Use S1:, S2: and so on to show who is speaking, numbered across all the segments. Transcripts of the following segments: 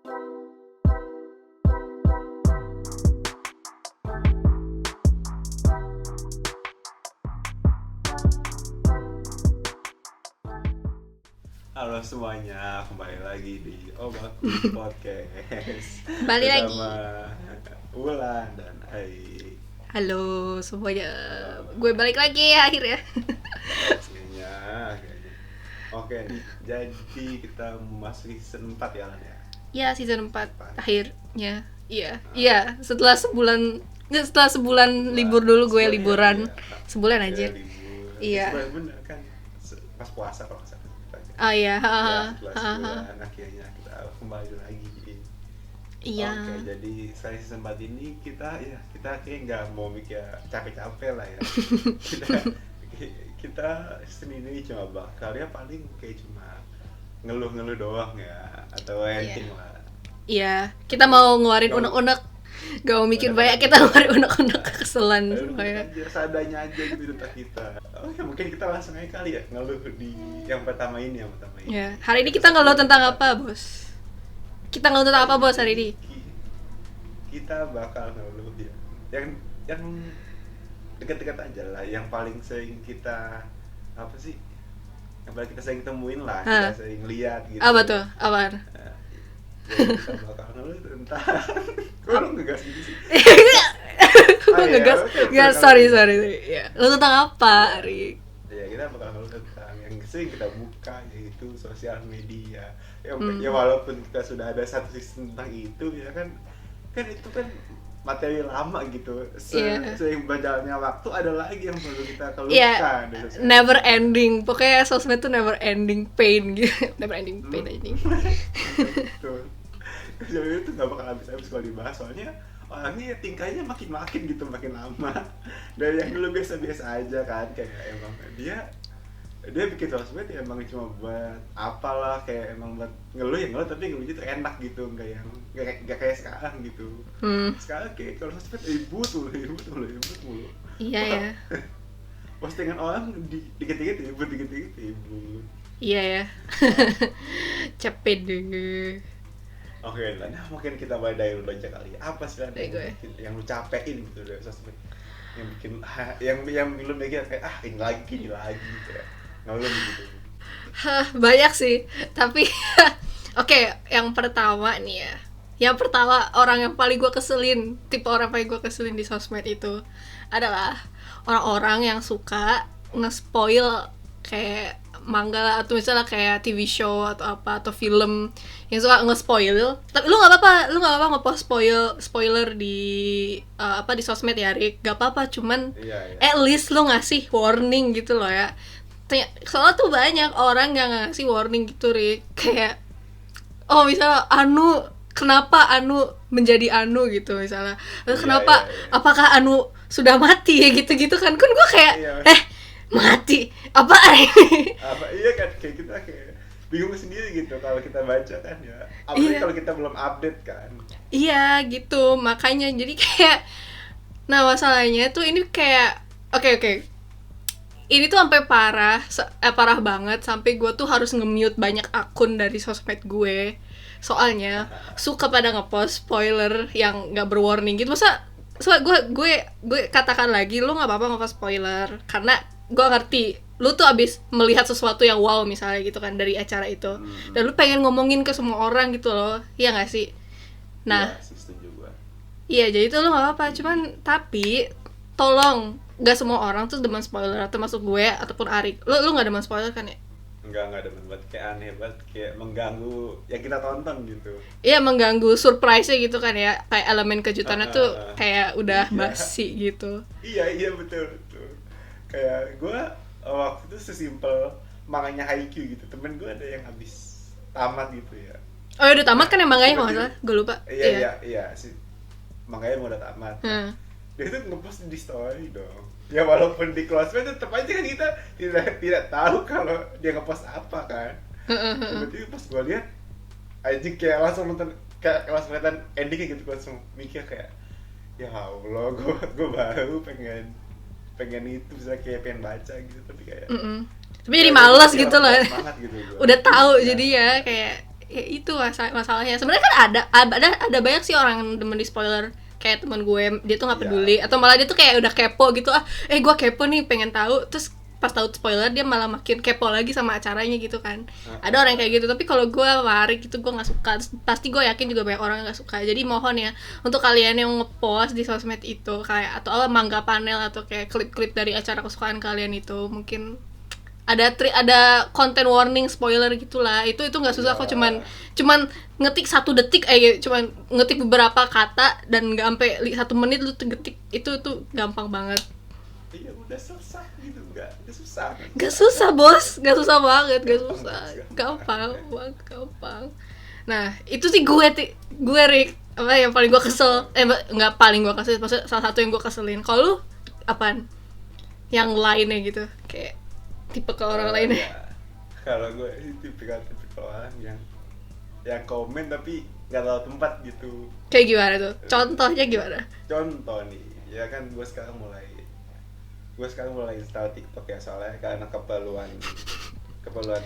S1: Halo semuanya, kembali lagi di Obat Podcast
S2: Balik lagi.
S1: bersama Wulan dan Ai.
S2: Halo semuanya, gue balik lagi akhirnya.
S1: Kayaknya. Oke nih, jadi kita memasuki season 4 ya Lan ya.
S2: Ya season 4 akhirnya. Iya, setelah sebulan libur dulu gue liburan. Sebulan aja.
S1: Libur.
S2: Iya.
S1: Sebulan bener kan, pas puasa kalau nggak salah.
S2: Oh iya,
S1: Ya, setelah sebulan akhirnya kita kembali lagi.
S2: Iya.
S1: Oke, jadi saya season 4 ini kita kayak nggak mau mikir capek-capek lah ya. kita season ini cuma bakal ya paling kayak cuma ngeluh-ngeluh doang ya, atau ranting lah.
S2: Iya, kita mau ngeluarin unek-unek. Gak mau mikir banyak, kita ngeluarin unek-unek kekesalan semuanya.
S1: Seadanya aja gitu tentang kita. Oke, mungkin kita langsung aja kali ya ngeluh di yang pertama ini.
S2: Ya, hari ini kita ngeluh tentang apa, Bos? Kita ngeluh tentang apa, Bos, hari ini?
S1: Kita bakal ngeluh ya yang dekat-dekat aja lah, yang paling sering kita apa sih, yang paling kita sering temuin lah, kita sering lihat gitu.
S2: Apa tuh? Apaan?
S1: Jadi kita bakal ngeluh tentang kok lu ngegas gitu sih?
S2: Gue ngegas. Ya, sorry. Ya. Lu tentang apa, Ari?
S1: Ya, kita bakal ngeluh tentang yang sering kita buka, yaitu sosial media. Ya walaupun kita sudah ada satu season tentang itu ya kan itu kan materi lama gitu. Sering berjalannya waktu ada lagi yang perlu kita keluhkan.
S2: Never ending. Pokoknya sosmed tuh never ending pain gitu. Never ending pain aja.
S1: Betul. Jadi itu gak bakal habis-habis kalau dibahas, soalnya orangnya tingkahnya makin gitu, makin lama. Dari yang dulu biasa-biasa aja kan, kayak emang dia bikin sosmed ya emang cuma buat apalah, kayak emang buat ngeluh, tapi ngeluhnya tuh enak gitu, nggak kayak sekarang gitu. Sekarang kayak kalau sosmed ribut mulu.
S2: Iya ya.
S1: Postingan orang dikit-dikit ribut.
S2: Iya ya. Capek deh.
S1: Oke, nah mungkin kita mulai dari lu aja kali. Apa sih yang lu capekin gitu dari sosmed? Yang bikin lu mikir kayak ini lagi kayak ngeluh gitu.
S2: Banyak sih, tapi oke, yang pertama nih ya. Yang pertama, orang yang paling gue keselin, tipe orang paling gue keselin di sosmed itu adalah orang-orang yang suka nge-spoil kayak manga atau misalnya kayak TV show atau apa atau film yang suka nge-spoil. Tapi lu nggak apa-apa nge-post spoiler di di sosmed ya, Rick. Gak apa-apa, cuman at least lu ngasih warning gitu loh ya. Soalnya tuh banyak orang yang ngasih warning gitu, Rick. Kayak misalnya kenapa Anu menjadi Anu gitu misalnya. Kenapa apakah Anu sudah mati ya gitu kan gue kayak mati apa ini?
S1: Iya kan, kayak kita kayak bingung sendiri gitu kalau kita baca kan ya. Apalagi kalau kita belum update kan.
S2: Iya gitu, makanya jadi kayak masalahnya tuh ini kayak oke. Ini tuh sampai parah banget sampai gue tuh harus nge-mute banyak akun dari sosmed gue. Soalnya suka pada nge-post spoiler yang enggak berwarning gitu. Masa gue katakan lagi lu enggak apa-apa nge-post spoiler karena gue ngerti, lu tuh abis melihat sesuatu yang wow misalnya gitu kan dari acara itu, dan lu pengen ngomongin ke semua orang gitu loh, iya nggak sih? Nah, iya jadi itu lu nggak apa-apa, cuman tapi tolong nggak semua orang tuh demen spoiler, termasuk gue ataupun Arik. Lu nggak demen spoiler kan ya?
S1: Enggak demen banget, kayak aneh banget, kayak mengganggu yang kita tonton gitu.
S2: Iya, mengganggu surprise-nya gitu kan ya, kayak elemen kejutannya tuh kayak udah basi gitu.
S1: Iya betul. Kayak gue waktu itu sesimpel manganya Haikyuu gitu, temen gue ada yang habis tamat gitu ya.
S2: Oh udah tamat kan ya manganya kalau nggak salah, gue lupa.
S1: Iya sih, manganya mau udah tamat. Dia tuh ngepost di story dong. Ya walaupun di close friend tetap aja kan kita tidak tahu kalau dia ngepost apa kan. Tiba-tiba pas gue lihat, anjing kayak langsung kelihatan endingnya gitu, gue langsung mikir kayak ya Allah, gue baru pengen itu bisa kayak pengen baca gitu, tapi kayak
S2: tapi jadi malas gitu loh.
S1: Gitu,
S2: udah tahu jadi ya kayak ya itu masalahnya. Sebenarnya kan ada banyak sih orang yang demen di spoiler, kayak teman gue, dia tuh nggak peduli, atau malah dia tuh kayak udah kepo gitu, gue kepo nih pengen tahu, terus pas tahu spoiler dia malah makin kepo lagi sama acaranya gitu kan. Ada orang kayak gitu, tapi kalau gue warik gitu gue nggak suka. Pasti gue yakin juga banyak orang yang nggak suka. Jadi mohon ya untuk kalian yang ngepost di sosmed itu kayak atau mangga panel atau kayak klip-klip dari acara kesukaan kalian itu, mungkin ada konten warning spoiler gitulah. Itu nggak susah kok, cuman ngetik 1 detik cuman ngetik beberapa kata dan nggak sampai 1 menit lu ngetik itu tuh gampang banget.
S1: Iya udah selesai gitu, nggak susah.
S2: Nggak susah bos, nggak susah banget, nggak susah, gampang. Nah itu sih gue Rick, apa yang paling gue kesel, nggak paling gue kesel, maksudnya salah satu yang gue keselin. Kalau lu apaan? Yang lainnya gitu, kayak tipe ke orang lainnya.
S1: Kalau gue tipe orang yang komen tapi nggak tahu tempat gitu.
S2: Kayak gimana tuh? Contohnya gimana?
S1: Contoh nih, ya kan gue sekarang mulai install TikTok ya, soalnya karena keperluan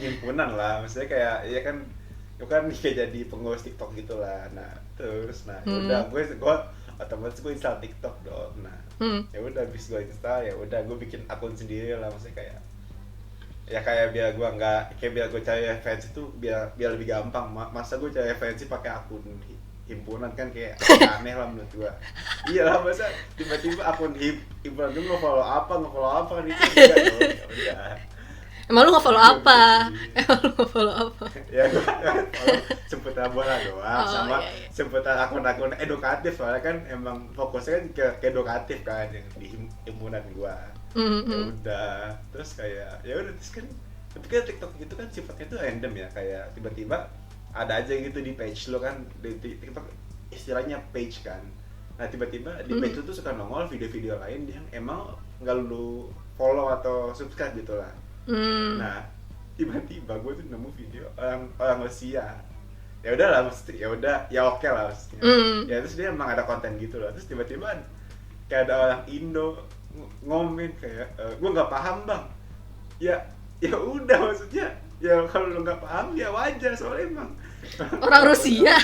S1: himpunan lah, maksudnya kayak ya kan kayak jadi pengurus TikTok gitulah. Nah udah gue otomatis gue install TikTok dong. Nah ya udah habis gue install, ya udah gue bikin akun sendiri lah, maksudnya kayak biar gue cari referensi tuh biar lebih gampang. Masa gue cari referensi pakai akun himpunan kan kayak aneh lah menurut gue. Iya lah, masa tiba-tiba akun himpunan gue nge-follow apa kan itu enggak dong. Ya udah.
S2: Emang lu nge-follow apa?
S1: Ya gue follow seputar bola doang, sama
S2: iya.
S1: seputar akun-akun edukatif, soalnya kan emang fokusnya kan ke edukatif kan yang di himpunan gue. Ya udah, terus kan tapi kan TikTok gitu kan sifatnya tuh random ya, kayak tiba-tiba ada aja gitu di page lo kan, di TikTok istilahnya page kan. Nah tiba-tiba di page itu tuh suka nongol video-video lain yang emang nggak lu follow atau subscribe gitu lah. Nah tiba-tiba gue tuh nemu video orang Rusia. Ya udah lah, mesti ya oke lah maksudnya. Ya terus dia emang ada konten gitu lah. Terus tiba-tiba kayak ada orang Indo ngomen kayak gue nggak paham bang. Ya udah, maksudnya ya kalau lo nggak paham ya wajar, soalnya emang
S2: orang Rusia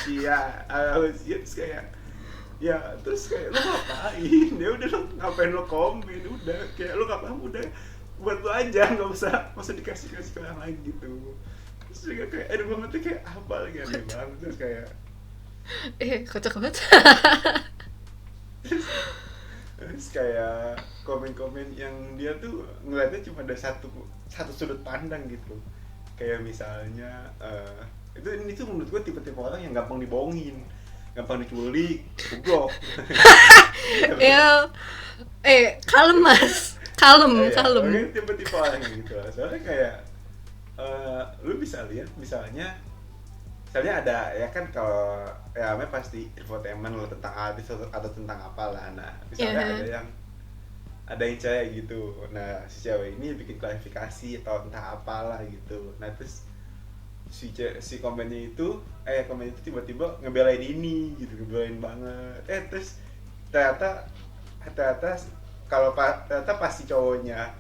S1: terus kayak lo ngapain, ya udah lo ngapain lo komen, udah kayak lo nggak paham udah buat lo aja, nggak usah dikasih ke orang lain gitu. Terus juga kayak banget tuh kayak apa lagi aneh banget, terus kayak
S2: kocak banget.
S1: Terus kayak komen-komen yang dia tuh ngeliatnya cuma ada satu sudut pandang gitu. Kayak misalnya ini tuh menurut gue tipe-tipe orang yang gampang dibohongin, gampang diculik, goblok.
S2: Ya, kalem mas, kalem.
S1: Oke, tipe-tipe orang gitu. Soalnya kayak lu bisa lihat misalnya ada ya kan, kalau ya namanya pasti infotainment lo tentang artis atau tentang apalah. Nah misalnya ada yang cewek gitu, nah si cewek ini bikin klarifikasi atau entah apalah gitu. Nah terus si komennya itu tiba-tiba ngebelain ini gitu, ngebelain banget. Terus ternyata kalau ternyata pasti cowoknya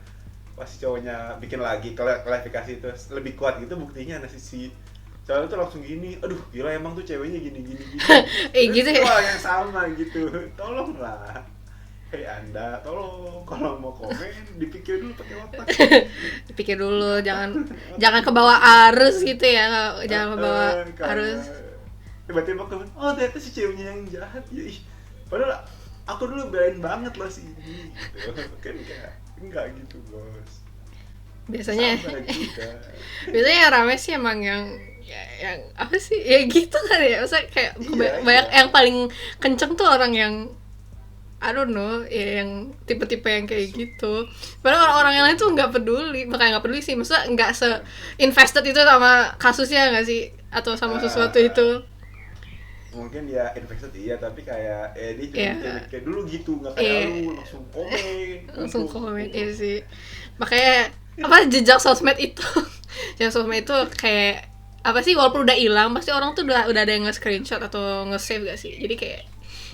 S1: bikin lagi klarifikasi itu lebih kuat gitu, buktinya ada si cowok tuh langsung gini, aduh gila emang tuh ceweknya gini
S2: gitu ya.
S1: Wah yang sama gitu, tolonglah. Anda tolong kalau mau komen dipikir dulu pakai otak.
S2: Dipikir dulu, jangan kebawa arus gitu ya, jangan kebawa arus.
S1: Tiba-tiba komen, ternyata si ceweknya yang jahat ya. Padahal aku dulu belain banget loh si ini gitu. Kan enggak gitu bos.
S2: Biasanya yang rame sih emang yang apa sih ya gitu kan ya, maksudnya kayak banyak yang paling kenceng tuh orang yang I don't know, ya yang tipe-tipe yang kayak gitu. Padahal orang-orang yang lain tuh nggak peduli, makanya nggak peduli sih, maksudnya nggak se-invested itu sama kasusnya nggak sih, atau sama sesuatu itu.
S1: Mungkin ya invested iya, tapi kayak dia cuma kayak dulu gitu, nggak kayak lu langsung komen.
S2: Iya sih. Makanya jejak sosmed itu kayak apa sih, walaupun udah hilang pasti orang tuh udah ada yang nge-screenshot atau nge-save gak sih. Jadi kayak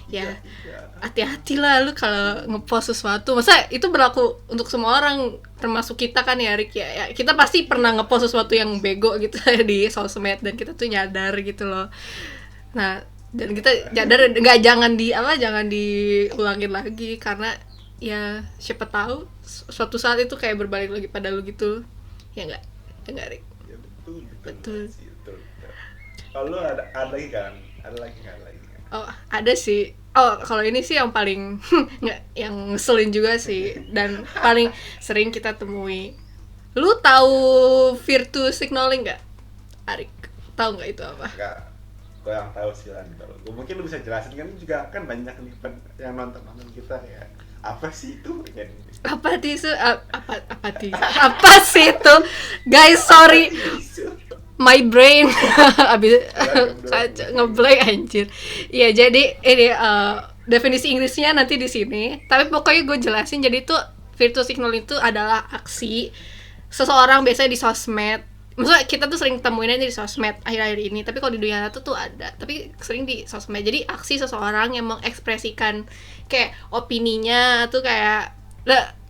S2: ya
S1: Iya.
S2: hati-hatilah lu kalau ngepost sesuatu. Masa itu berlaku untuk semua orang, termasuk kita kan ya Rick ya. Ya kita pasti pernah ngepost sesuatu yang bego gitu di sosmed dan kita tuh nyadar gitu loh. Nah, dan kita nyadar nggak jangan diulangin lagi, karena ya siapa tahu suatu saat itu kayak berbalik lagi pada lu gitu. Ya enggak Rick.
S1: Ya betul.
S2: Betul.
S1: Sih, betul. Kalau lu ada lagi kan? Ada lagi kan?
S2: Oh, ada sih. Oh, kalau ini sih yang paling nggak, yang ngeselin juga sih dan paling sering kita temui. Lu tahu virtue signaling nggak, Arik? Tahu nggak itu apa?
S1: Enggak, gue yang tahu sih Lan. Kalau gue mungkin lu bisa jelasin kan, juga kan banyak nih yang nonton kita ya. Apa sih itu?
S2: Apa tisu? Apa sih itu? Guys, sorry. My brain abis ngeblank anjir. Iya, jadi ini definisi Inggrisnya nanti di sini. Tapi pokoknya gue jelasin. Jadi itu virtue signaling itu adalah aksi seseorang biasanya di sosmed. Maksudnya kita tuh sering temuin aja di sosmed akhir-akhir ini. Tapi kalau di dunia nyata tuh ada. Tapi sering di sosmed. Jadi aksi seseorang yang mengekspresikan kayak opininya tuh kayak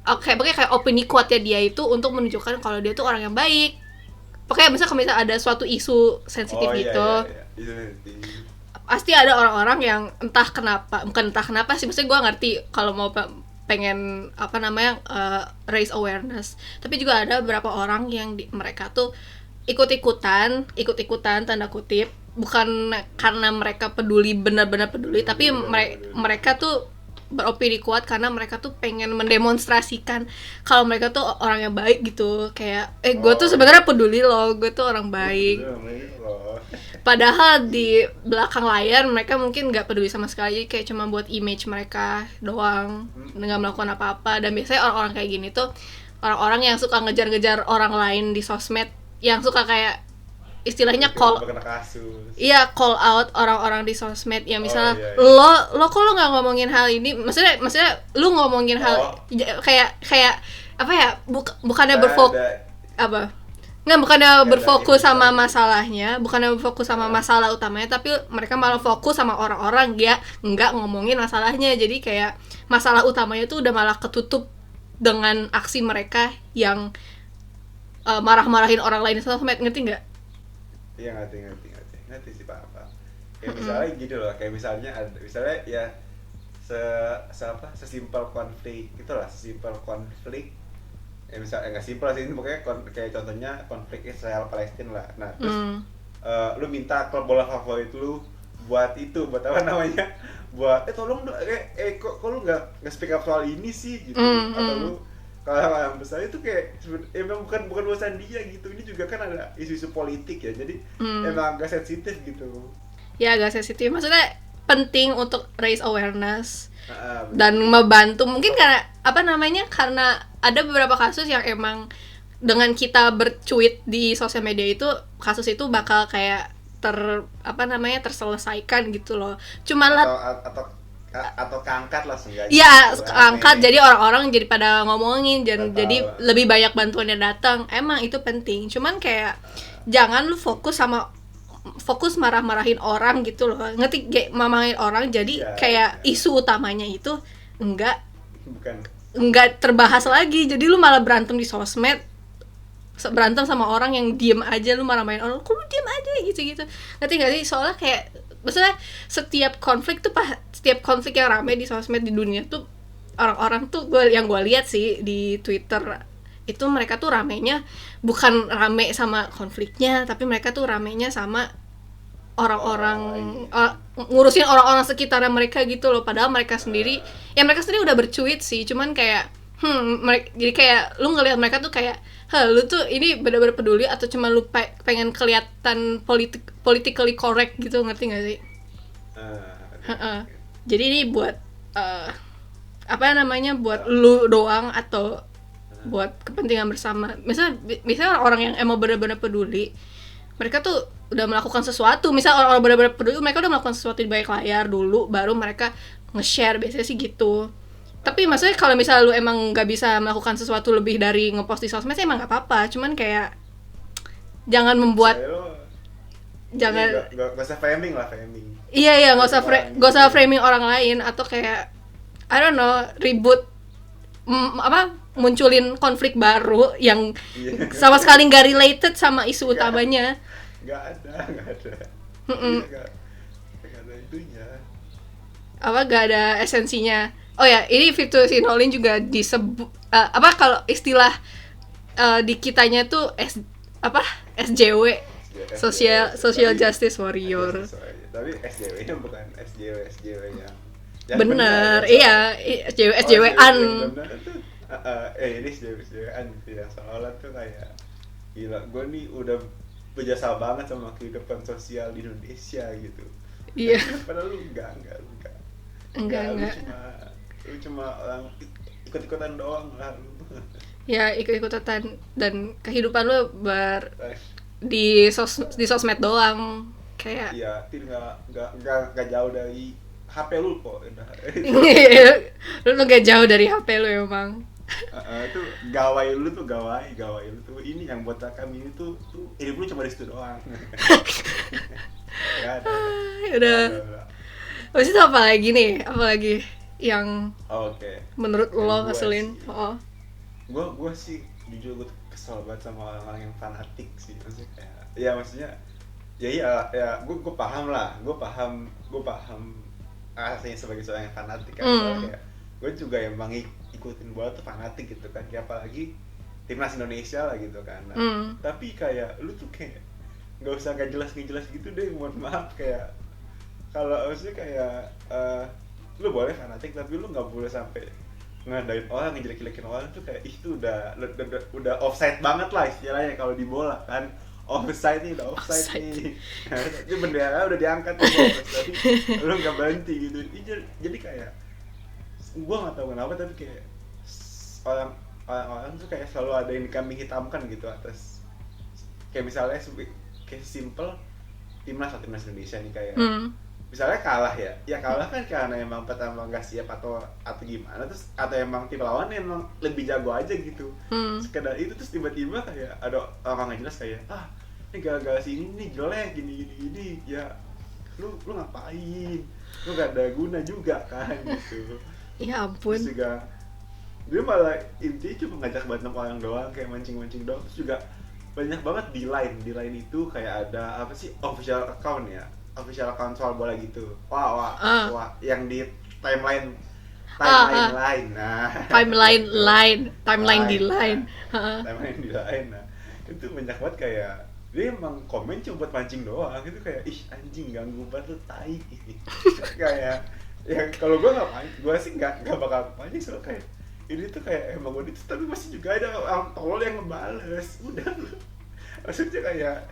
S2: pokoknya kayak opini kuatnya dia itu untuk menunjukkan kalau dia tuh orang yang baik. Pokoknya misalnya kalau misalnya ada suatu isu sensitif gitu, pasti ada orang-orang yang bukan entah kenapa sih, maksudnya gue ngerti kalau mau pengen raise awareness, tapi juga ada beberapa orang yang mereka tuh ikut-ikutan tanda kutip, bukan karena mereka benar-benar peduli, tapi mereka tuh beropini kuat karena mereka tuh pengen mendemonstrasikan kalau mereka tuh orang yang baik gitu, kayak gue tuh sebenarnya peduli loh, gue tuh orang baik. Padahal di belakang layar mereka mungkin nggak peduli sama sekali, kayak cuma buat image mereka doang, nggak melakukan apa-apa. Dan biasanya orang-orang kayak gini tuh orang-orang yang suka ngejar-ngejar orang lain di sosmed, yang suka kayak istilahnya call out orang-orang di sosmed, ya misalnya lo kok lo nggak ngomongin hal ini, maksudnya lu ngomongin hal kayak apa ya, bukannya berfokus sama masalahnya, bukannya berfokus sama masalah utamanya, tapi mereka malah fokus sama orang-orang dia nggak ngomongin masalahnya. Jadi kayak masalah utamanya tuh udah malah ketutup dengan aksi mereka yang marah-marahin orang lain di sosmed, ngerti nggak?
S1: Iya, ngerti sih Pak. Kayak misalnya gitu loh, kayak misalnya ya sesimpel konflik ya, misalnya nggak simpel sih, ini pokoknya kayak contohnya konflik Israel Palestina lah. Nah terus lu minta klub bola favorit lu buat apa namanya, buat tolong kok lu nggak speak up soal ini sih gitu, atau lu kalau yang besar itu kayak emang bukan urusan dia gitu. Ini juga kan ada isu-isu politik ya, jadi emang agak sensitif gitu.
S2: Ya agak sensitif, maksudnya penting untuk raise awareness dan membantu. Mungkin karena karena ada beberapa kasus yang emang dengan kita bercuit di sosial media itu, kasus itu bakal kayak terselesaikan gitu loh. Cuma
S1: atau keangkat lah seenggaknya.
S2: Iya, keangkat, jadi orang-orang jadi pada ngomongin, jadi lebih banyak bantuan yang datang. Emang itu penting. Cuman kayak jangan lu fokus marah-marahin orang gitu loh. Ngerti, kayak marahin orang jadi kayak isu utamanya itu enggak terbahas lagi. Jadi lu malah berantem di sosmed. Berantem sama orang yang diem aja, lu marah-marahin orang, kok lu diem aja gitu-gitu. Ngerti enggak sih? Soalnya kayak maksudnya setiap konflik yang rame di sosmed di dunia tuh, orang-orang tuh yang gue lihat sih di Twitter itu, mereka tuh ramenya bukan rame sama konfliknya, tapi mereka tuh ramenya sama orang-orang ngurusin orang-orang sekitarnya mereka gitu loh. Padahal mereka sendiri udah bercuit sih, cuman kayak jadi kayak lu ngelihat mereka tuh kayak, lu tuh ini benar-benar peduli atau cuma lu pengen kelihatan politically correct gitu, ngerti nggak sih? Jadi ini buat buat lu doang atau buat kepentingan bersama. Misalnya orang yang emang benar-benar peduli, mereka tuh udah melakukan sesuatu. Misal orang-orang benar-benar peduli, mereka udah melakukan sesuatu di balik layar dulu, baru mereka nge-share, biasanya sih gitu. Tapi maksudnya kalau misalnya lu emang nggak bisa melakukan sesuatu lebih dari ngepost di sosmed, emang nggak apa-apa. Cuman kayak jangan jangan
S1: nggak usah framing lah, framing.
S2: iya nggak usah framing orang lain atau kayak I don't know ribut munculin konflik baru yang sama sekali nggak related sama isu utamanya.
S1: Nggak ada. Nggak ada itunya.
S2: Gak ada esensinya. Oh ya, ini Victor Sinolin juga disebut kalau istilah di kitanya tuh SJW, social justice warrior.
S1: Tapi SJW-nya bukan SJW yang
S2: bener, iya SJW-an.
S1: Ini SJW-an gitu ya, seolah tuh kayak gila, gue nih udah berjasa banget sama kehidupan sosial di Indonesia gitu.
S2: Iya.
S1: Padahal lu enggak. Lu cuma orang ikut-ikutan doang lah.
S2: Ya ikut-ikutan dan kehidupan lu di sosmed doang kayak.
S1: Iya, nggak jauh dari HP lu kok.
S2: Lu gak jauh dari HP lu emang.
S1: Itu gawai lu tuh ini yang buat kami itu tuh hidup lu cuma di situ doang. Gak ada.
S2: Udah. Habis itu apa lagi nih? Apa lagi yang menurut lo ngeselin?
S1: Gue sih jujur gue kesel banget sama orang-orang yang fanatik sih. Maksudnya kayak ya gue paham rasanya sebagai seorang yang fanatik kan. Kayak gue juga emang ikutin bola tuh fanatik gitu kan, kayak apalagi timnas Indonesia lah gitu kan. Tapi kayak lu tuh kayak nggak usah nggak jelas gitu deh, mohon maaf. Kayak kalau maksudnya kayak lu boleh fanatik tapi lu nggak boleh sampai ngadain orang, ngejelek-jelekin orang tuh kayak itu udah offside banget lah istilahnya kalau di bola kan. Offside nih, udah offside nih. Itu bendera udah diangkat nih, tapi lu nggak berhenti gitu. Jadi kayak gua nggak tahu kenapa tapi kayak orang tuh kayak selalu ada yang dikambing hitamkan gitu atas, kayak misalnya kayak simple timnas Indonesia nih kayak misalnya kalah ya kalah kan karena emang pertama nggak siap atau gimana, terus atau emang tim lawan emang lebih jago aja gitu. Sekedar itu terus tiba-tiba kayak ada orang nggak jelas kayak ini gara-gara si ini nih jelek gini ya, lu ngapain, lu gak ada guna juga kan gitu.
S2: Ya ampun.
S1: Terus juga dia malah intinya cuma ngajak berantem orang doang, kayak mancing doang. Terus juga banyak banget di line itu kayak ada apa sih, official account soal bola gitu. Wah, yang di timeline di line. Nah, itu banyak banget kayak dia emang komen cuma buat mancing doang. Itu kayak anjing ganggu banget, tai. Kayak ya kalau gue sih nggak bakal mancing, soalnya kayak ini tuh kayak emang gue itu, tapi masih juga ada orang tolol yang ngebales. Udah, maksudnya kayak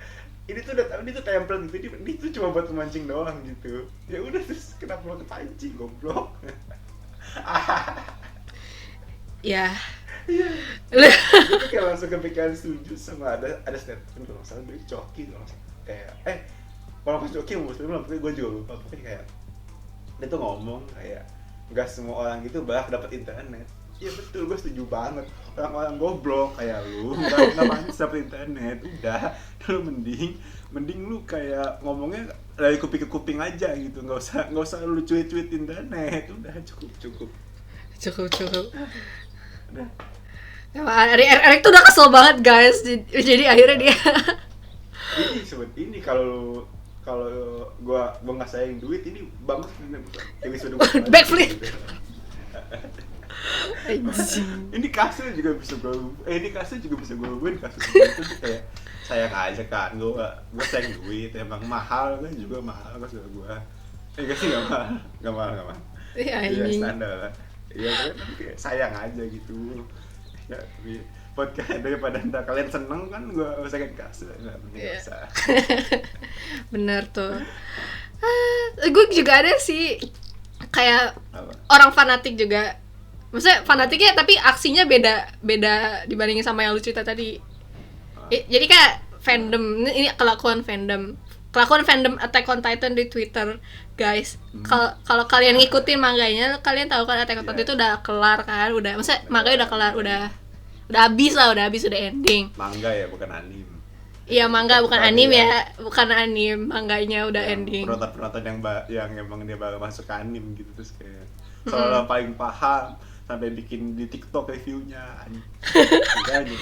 S1: ini tuh udah tahu ini tuh template gitu, ini tuh cuma buat memancing doang gitu. Ya udah, terus kenapa lo kepancing, goblok?
S2: Ya.
S1: Iya. Gue kayak langsung kepikiran setuju sama ada statement kalau misalnya dari Coki kayak kalau pas Coki mau muslim lah, gue juga lupa, pokoknya kayak dia tuh ngomong kayak nggak semua orang gitu banyak dapat internet. Iya betul, gue setuju banget. Orang-orang goblok kayak lu nggak pantas dapat internet. Udah, lu mending lu kayak ngomongnya dari kuping ke kuping aja gitu, nggak usah lu cuit internet. Udah cukup. Udah.
S2: Erik tuh udah kesel banget guys, jadi akhirnya dia
S1: ini kalau gua nggak sayang duit ini bagus ini sudah
S2: backflip.
S1: Ini kasusnya juga bisa gue hubungin kasus itu kayak sayang aja kan, gua sayang duit, emang mahal kan juga mahal kasus gua. Enggak sih, nggak mahal. Iya standar lah. Iya tapi kayak sayang aja gitu. Ya, podcast daripada ntar kalian seneng kan gue usahakan kasus nggak usah.
S2: Bener tuh. Gue juga ada sih kayak orang fanatik juga, maksudnya fanatiknya tapi aksinya beda dibandingin sama yang lu cerita tadi. Jadi kayak fandom, ini kelakuan fandom Attack on Titan di Twitter, guys. Kalau kalian ngikutin manganya, kalian tahu kan Attack on Titan itu udah kelar kan, maksudnya manganya udah kelar, udah habis, udah ending.
S1: Manga ya, bukan anime.
S2: Iya, manga bukan
S1: Tapi
S2: anime
S1: ya,
S2: ya, bukan anime, manganya udah
S1: yang
S2: ending.
S1: penonton-penonton yang emang dia baru masuk ke anime gitu, terus kayak seolah paling paham sampai bikin di TikTok reviewnya enggak aja.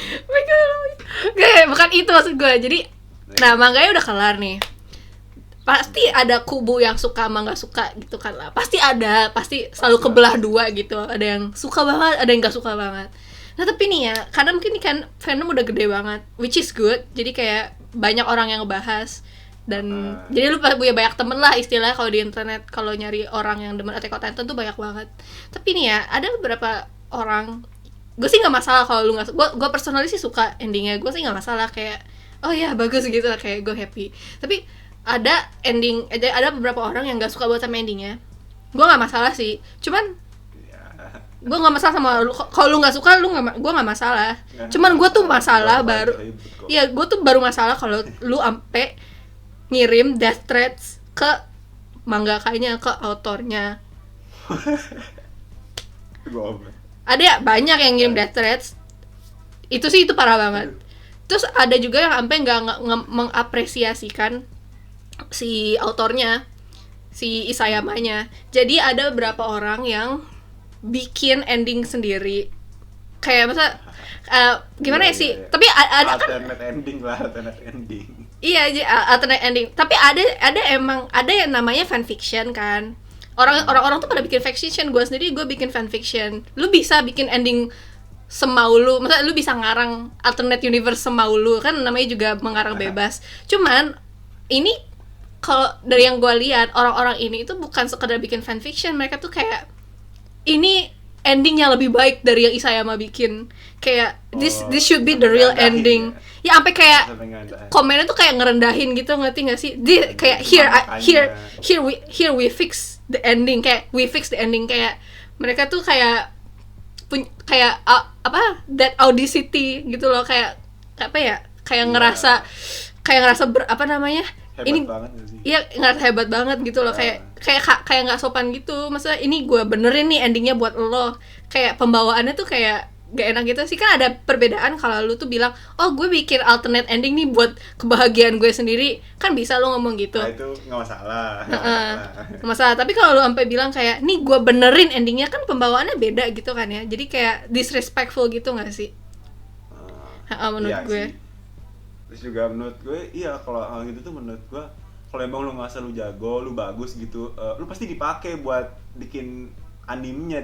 S2: Gak, bukan itu maksud gue. Jadi, nah manganya udah kelar nih. Pasti ada kubu yang suka sama nggak suka gitu kan lah. Pasti ada, pasti selalu kebelah dua gitu. Ada yang suka banget, ada yang nggak suka banget. Nah tapi nih ya, karena mungkin ini kan fandom udah gede banget, which is good. Jadi kayak banyak orang yang ngebahas dan jadi lu punya banyak temen lah istilahnya kalau di internet, kalau nyari orang yang demen Attack on Titan tuh banyak banget. Tapi nih ya, ada beberapa orang, gue sih nggak masalah kalau lu nggak, gue personally sih suka endingnya, gue sih nggak masalah, kayak oh ya bagus gitu lah, kayak gue happy. Tapi ada beberapa orang yang nggak suka buat sama endingnya. Gue nggak masalah sih, cuman gue nggak masalah sama lu. Kalau lu nggak suka, gue nggak masalah. Cuman gue tuh masalah baru, ya gue tuh baru masalah kalau lu ampe ngirim death threats ke mangakanya, ke autornya. Ada ya, banyak yang ngirim death threats. Itu sih, itu parah banget. Terus ada juga yang sampai nggak mengapresiasikan si autornya, si Isayamanya. Jadi ada beberapa orang yang bikin ending sendiri, kayak masa gimana ya sih? Tapi ada kan
S1: alternate ending lah, alternate ending.
S2: Iya, alternate ending. Tapi ada emang ada yang namanya fanfiction kan. Orang tuh pada bikin fanfiction. Gue sendiri gue bikin fanfiction. Lu bisa bikin ending semau lu. Maksudnya lu bisa ngarang alternate universe semau lu, kan namanya juga mengarang bebas. Cuman ini kalau dari yang gue lihat, orang-orang ini itu bukan sekedar bikin fanfiction, mereka tuh kayak ini endingnya lebih baik dari yang Isayama bikin. Kayak this should be the real ending. Ya sampai kayak komennya tuh kayak ngerendahin gitu, ngerti nggak sih? Dia kayak here we fix the ending, kayak we fix the ending, kayak mereka tuh kayak apa that audacity gitu loh, kayak apa ya? Kayak ngerasa apa namanya?
S1: Hebat
S2: ini
S1: banget gak sih?
S2: Iya, ngerasa hebat banget gitu loh, kayak nggak sopan gitu. Masa ini gue benerin nih endingnya buat lo, kayak pembawaannya tuh kayak gak enak gitu sih. Kan ada perbedaan kalau lu tuh bilang, oh gue bikin alternate ending nih buat kebahagiaan gue sendiri, kan bisa lo ngomong gitu.
S1: Nah itu nggak masalah.
S2: Nggak masalah. Tapi kalau lu sampai bilang kayak nih gue benerin endingnya, kan pembawaannya beda gitu kan ya. Jadi kayak disrespectful gitu nggak sih? Menurut
S1: iya
S2: gue
S1: sih. Terus juga menurut gue, iya kalau hal gitu tuh menurut gue, kalau emang lu ngerasa lu jago, lu bagus gitu, lu pasti dipakai buat bikin animenya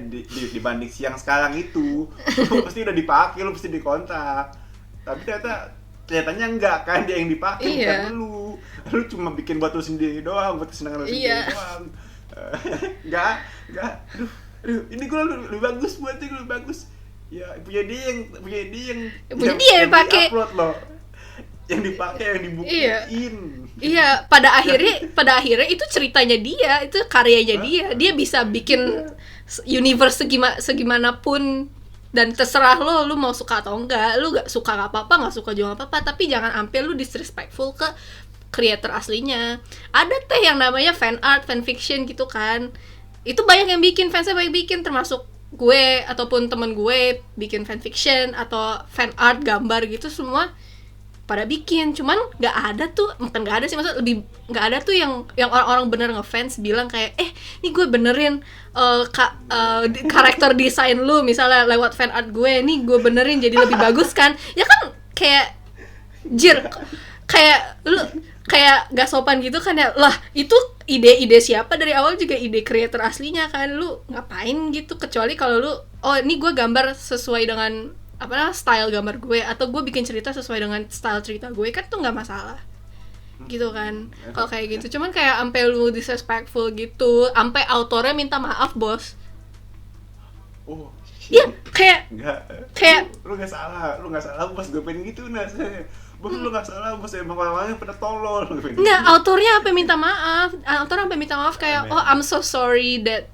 S1: dibanding siang sekarang itu. Lu pasti udah dipakai, lu pasti dikontak. Tapi ternyatanya enggak kan, dia yang dipakai, bukan lu. Lu cuma bikin buat lu sendiri doang, buat kesenangan lu sendiri doang. Enggak. Aduh, ini gue lebih bagus buat dia, lebih bagus. Ya, punya dia yang
S2: pakai.
S1: Upload loh. Yang dipakai, yang dibuktiin.
S2: Iya, pada akhirnya itu ceritanya dia, itu karyanya dia bisa bikin universe segimanapun, dan terserah lu mau suka atau enggak. Lu gak suka gak apa-apa, gak suka juga gak apa-apa, tapi jangan sampai lu disrespectful ke creator aslinya. Ada yang namanya fan art, fan fiction gitu kan. Itu banyak yang bikin, fansnya banyak bikin, termasuk gue ataupun temen gue bikin fan fiction atau fan art gambar gitu, semua pada bikin. Cuman nggak ada tuh, bukan nggak ada sih, maksudnya lebih nggak ada tuh yang orang-orang bener ngefans bilang kayak nih gue benerin karakter desain lu misalnya lewat fan art gue, nih gue benerin jadi lebih bagus kan. Ya kan kayak kayak lu kayak gak sopan gitu kan ya. Lah itu ide siapa dari awal, juga ide creator aslinya kan. Lu ngapain gitu, kecuali kalau lu ini gue gambar sesuai dengan style gambar gue, atau gue bikin cerita sesuai dengan style cerita gue, kan tuh nggak masalah gitu kan. Kalau kayak gitu, cuman kayak ampe lu disrespectful gitu, ampe autornya minta maaf, bos. Iya, kayak
S1: lu nggak salah bos, gue pengen gitu bos, lu nggak salah bos, emang orang-orangnya pada tolol.
S2: Nggak, autornya sampai minta maaf, kayak I'm so sorry that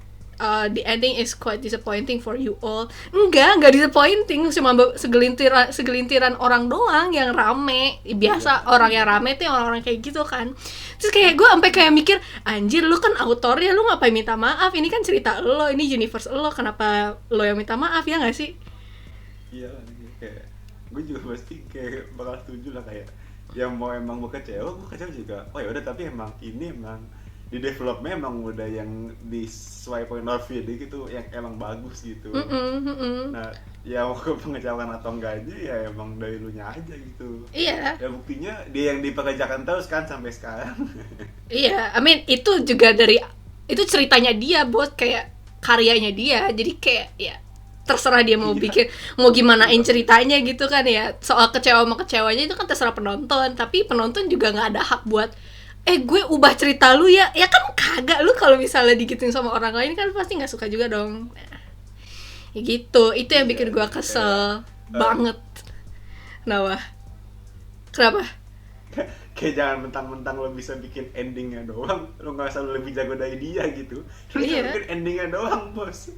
S2: the ending is quite disappointing for you all. Enggak disappointing, cuma segelintiran orang doang yang rame. Biasa orang yang rame tuh orang-orang kayak gitu kan. Terus kayak gue sampai kayak mikir, anjir lu kan autornya, lu ngapain minta maaf? Ini kan cerita lo, ini universe lo, kenapa lo yang minta maaf, ya nggak sih?
S1: Iya, kayak gue juga pasti kayak bakal setuju lah, kayak yang mau emang gue kecewa juga. Oh ya udah, tapi emang ini emang di developnya emang udah yang sesuai point of view dia gitu, yang emang bagus gitu. Nah, ya mau mengecewakan atau enggaknya ya emang dari lu nya aja gitu.
S2: Iya.
S1: Ya buktinya dia yang dipekerjakan terus kan sampai sekarang.
S2: Iya, I mean itu juga dari itu ceritanya dia, buat kayak karyanya dia. Jadi kayak ya terserah dia mau bikin, mau gimanain ceritanya gitu kan ya. Soal kecewa sama kecewanya itu kan terserah penonton, tapi penonton juga nggak ada hak buat gue ubah cerita lu ya. Ya kan kagak, lu kalau misalnya digituin sama orang lain kan pasti nggak suka juga dong. Ya gitu, itu yang bikin gua kesel banget. Kenapa?
S1: Kayak jangan mentang-mentang lo bisa bikin endingnya doang, lo nggak usah lebih jago dari dia gitu. Lo
S2: Iya.
S1: bikin endingnya doang, bos.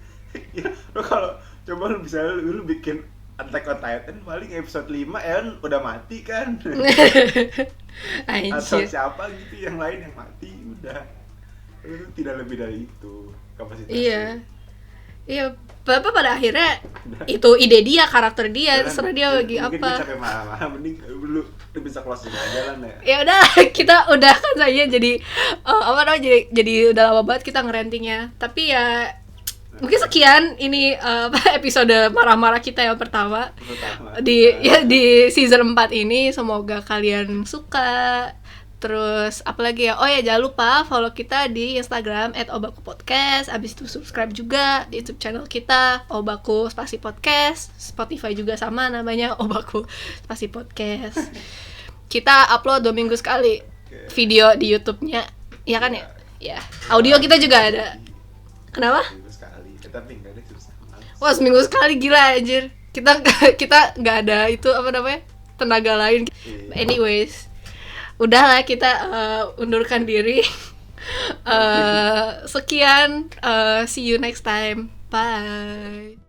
S1: Ya, lo kalau coba lo bisa lu bikin Attack on Titan paling episode 5 Eren udah mati kan. Atau
S2: Anjir.
S1: siapa gitu yang lain yang mati udah. Lo tidak lebih dari itu kapasitasnya.
S2: Iya. Iya, Bapak pada akhirnya itu ide dia, karakter dia, terserah dia lagi
S1: mungkin gue
S2: apa.
S1: capek marah-marah, mending lu bisa closing aja lah ya.
S2: Ya udah, kita udah kan saya jadi jadi udah lama banget kita ngerentingnya. Tapi ya mungkin sekian ini episode marah-marah kita yang pertama di season 4 ini. Semoga kalian suka. Terus apalagi ya, oh ya jangan lupa follow kita di Instagram @obakupodcast. Abis itu subscribe juga di YouTube channel kita Obaku Spasi Podcast. Spotify juga sama namanya, Obaku Spasi Podcast. Kita upload 2 minggu sekali video di YouTube-nya, ya kan ya? Ya. Audio kita juga ada. Kenapa?
S1: Seminggu sekali, tapi enggak ada susah.
S2: Wah, seminggu sekali, gila anjir. Kita nggak ada itu apa namanya, tenaga lain. Anyways, udahlah kita undurkan diri. Sekian, see you next time. Bye.